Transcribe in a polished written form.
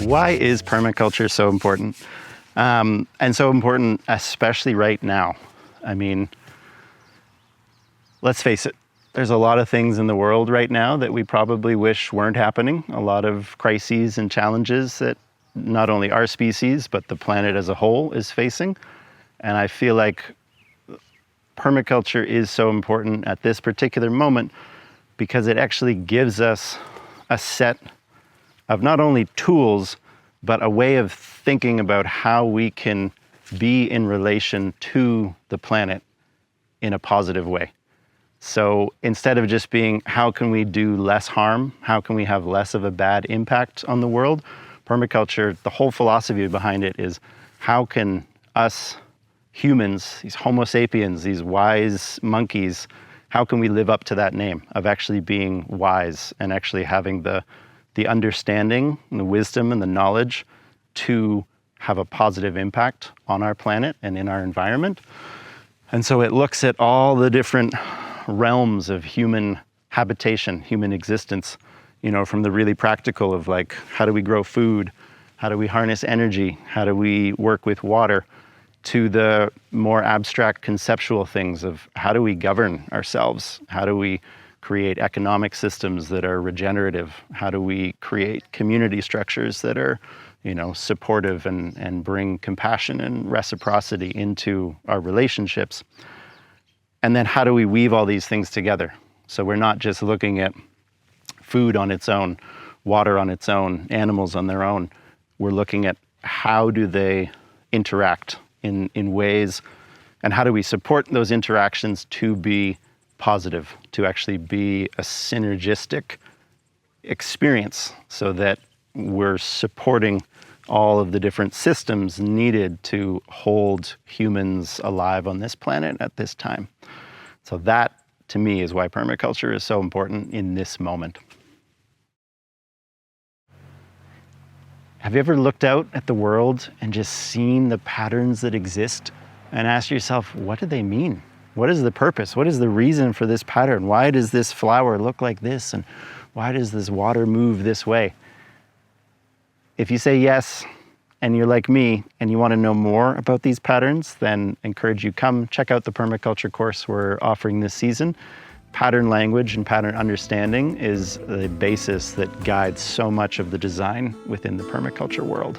Why is permaculture so important? And so important, especially right now. I mean, let's face it, there's a lot of things in the world right now that we probably wish weren't happening. A lot of crises and challenges that not only our species, but the planet as a whole is facing. And I feel like permaculture is so important at this particular moment because it actually gives us a set of not only tools, but a way of thinking about how we can be in relation to the planet in a positive way. So instead of just being, how can we do less harm? How can we have less of a bad impact on the world? Permaculture, the whole philosophy behind it is, how can us humans, these Homo sapiens, these wise monkeys, how can we live up to that name of actually being wise and actually having the understanding and the wisdom and the knowledge to have a positive impact on our planet and in our environment? And so it looks at all the different realms of human habitation, human existence, you know, from the really practical of like, how do we grow food? How do we harness energy? How do we work with water? To the more abstract conceptual things of how do we govern ourselves? How do we create economic systems that are regenerative? How do we create community structures that are, you know, supportive and bring compassion and reciprocity into our relationships? And then how do we weave all these things together? So we're not just looking at food on its own, water on its own, animals on their own. We're looking at how do they interact in ways, and how do we support those interactions to be positive, to actually be a synergistic experience so that we're supporting all of the different systems needed to hold humans alive on this planet at this time. So that, to me, is why permaculture is so important in this moment. Have you ever looked out at the world and just seen the patterns that exist and asked yourself, what do they mean? What is the purpose? What is the reason for this pattern? Why does this flower look like this? And why does this water move this way? If you say yes, and you're like me, and you want to know more about these patterns, then I encourage you, come check out the permaculture course we're offering this season. Pattern language and pattern understanding is the basis that guides so much of the design within the permaculture world.